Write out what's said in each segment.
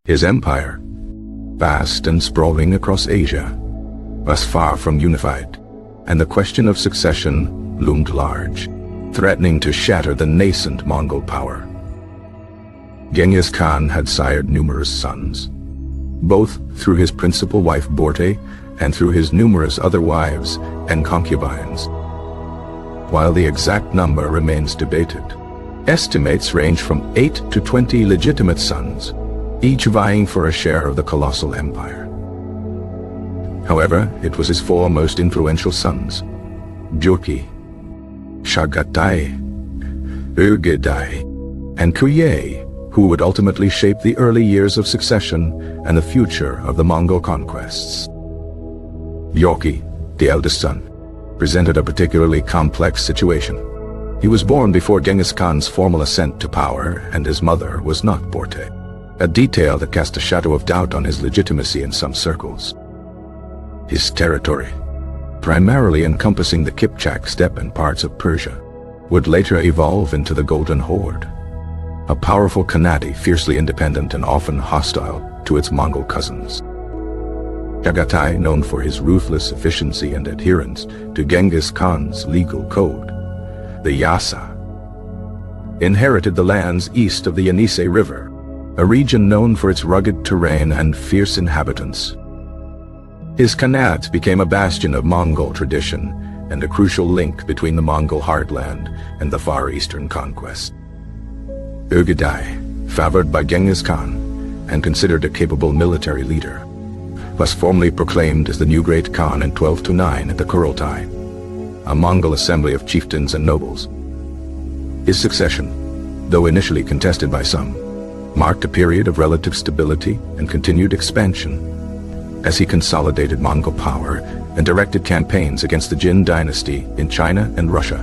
His empire, vast and sprawling across Asia, was far from unified, and the question of succession loomed large, threatening to shatter the nascent Mongol power. Genghis Khan had sired numerous sons, both through his principal wife Borte and through his numerous other wives and concubines. While the exact number remains debated, estimates range from 8 to 20 legitimate sons, each vying for a share of the colossal empire. However, it was his four most influential sons, Jochi, Chagatai, Ögedei, and Kuye, who would ultimately shape the early years of succession and the future of the Mongol conquests. Jochi, the eldest son, presented a particularly complex situation. He was born before Genghis Khan's formal ascent to power, and his mother was not Borte, a detail that cast a shadow of doubt on his legitimacy in some circles. His territory, primarily encompassing the Kipchak steppe and parts of Persia, would later evolve into the Golden Horde, a powerful Khanate fiercely independent and often hostile to its Mongol cousins. Chagatai, known for his ruthless efficiency and adherence to Genghis Khan's legal code, the Yasa, inherited the lands east of the Yenisei River, a region known for its rugged terrain and fierce inhabitants. His Khanate became a bastion of Mongol tradition and a crucial link between the Mongol heartland and the Far Eastern conquest. Ögedei, favored by Genghis Khan and considered a capable military leader, was formally proclaimed as the new Great Khan in 1229 at the Kurultai, a Mongol assembly of chieftains and nobles. His succession, though initially contested by some, marked a period of relative stability and continued expansion as he consolidated Mongol power and directed campaigns against the Jin dynasty in China and Russia.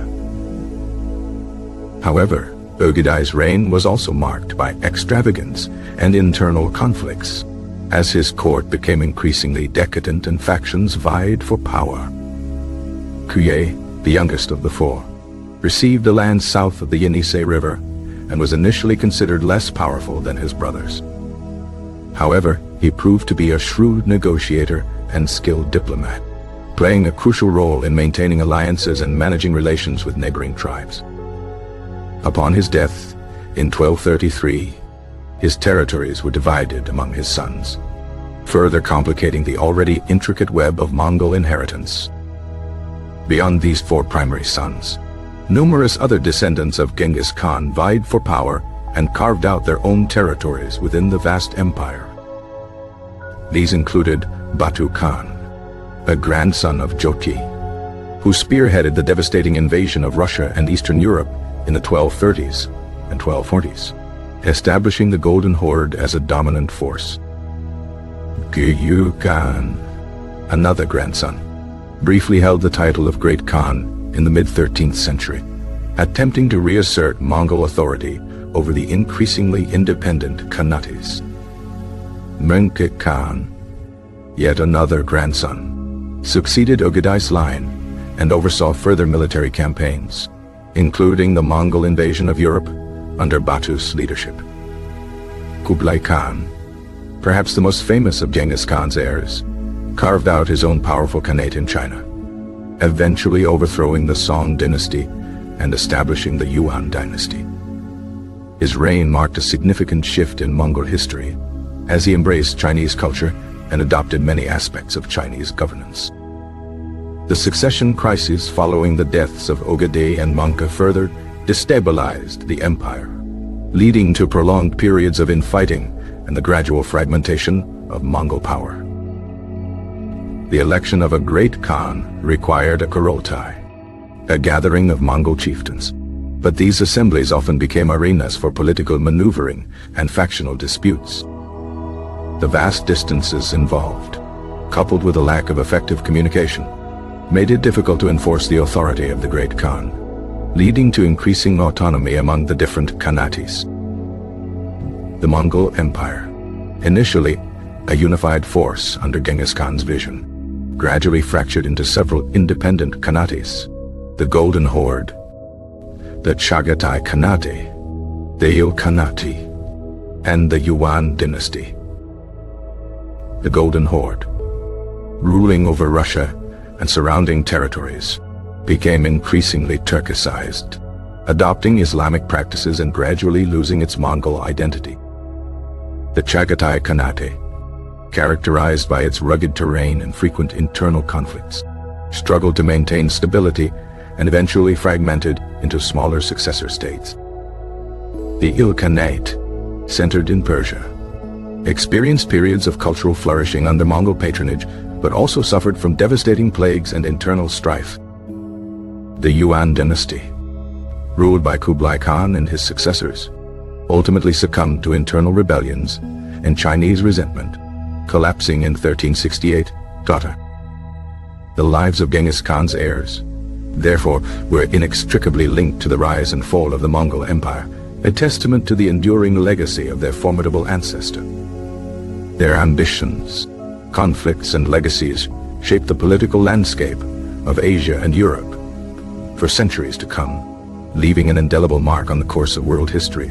However, Ögedei's reign was also marked by extravagance and internal conflicts, as his court became increasingly decadent and factions vied for power. Kuye, the youngest of the four, received the land south of the Yenisei River and was initially considered less powerful than his brothers. However, he proved to be a shrewd negotiator and skilled diplomat, playing a crucial role in maintaining alliances and managing relations with neighboring tribes. Upon his death, in 1233, his territories were divided among his sons, further complicating the already intricate web of Mongol inheritance. Beyond these four primary sons, numerous other descendants of Genghis Khan vied for power and carved out their own territories within the vast empire. These included Batu Khan, a grandson of Jochi, who spearheaded the devastating invasion of Russia and Eastern Europe in the 1230s and 1240s, establishing the Golden Horde as a dominant force. Gyu Khan, another grandson, briefly held the title of Great Khan in the mid-13th century, attempting to reassert Mongol authority over the increasingly independent Khanates. Menke Khan, yet another grandson, succeeded Ögedei's line and oversaw further military campaigns, including the Mongol invasion of Europe under Batu's leadership. Kublai Khan, perhaps the most famous of Genghis Khan's heirs, carved out his own powerful Khanate in China, eventually overthrowing the Song dynasty and establishing the Yuan dynasty. His reign marked a significant shift in Mongol history, as he embraced Chinese culture and adopted many aspects of Chinese governance. The succession crises following the deaths of Ögedei and Menke further destabilized the empire, leading to prolonged periods of infighting and the gradual fragmentation of Mongol power. The election of a Great Khan required a Kurultai, a gathering of Mongol chieftains, but these assemblies often became arenas for political maneuvering and factional disputes. The vast distances involved, coupled with a lack of effective communication, made it difficult to enforce the authority of the Great Khan, leading to increasing autonomy among the different Khanates. The Mongol Empire, initially a unified force under Genghis Khan's vision, gradually fractured into several independent Khanates, the Golden Horde, the Chagatai Khanate, the Ilkhanate, and the Yuan dynasty. The Golden Horde, ruling over Russia and surrounding territories, became increasingly Turkicized, adopting Islamic practices and gradually losing its Mongol identity. The Chagatai Khanate, characterized by its rugged terrain and frequent internal conflicts, struggled to maintain stability and eventually fragmented into smaller successor states. The Ilkhanate, centered in Persia, experienced periods of cultural flourishing under Mongol patronage, but also suffered from devastating plagues and internal strife. The Yuan dynasty, ruled by Kublai Khan and his successors, ultimately succumbed to internal rebellions and Chinese resentment, collapsing in 1368. The lives of Genghis Khan's heirs, therefore, were inextricably linked to the rise and fall of the Mongol Empire, a testament to the enduring legacy of their formidable ancestor. Their ambitions, conflicts, and legacies shaped the political landscape of Asia and Europe for centuries to come, leaving an indelible mark on the course of world history.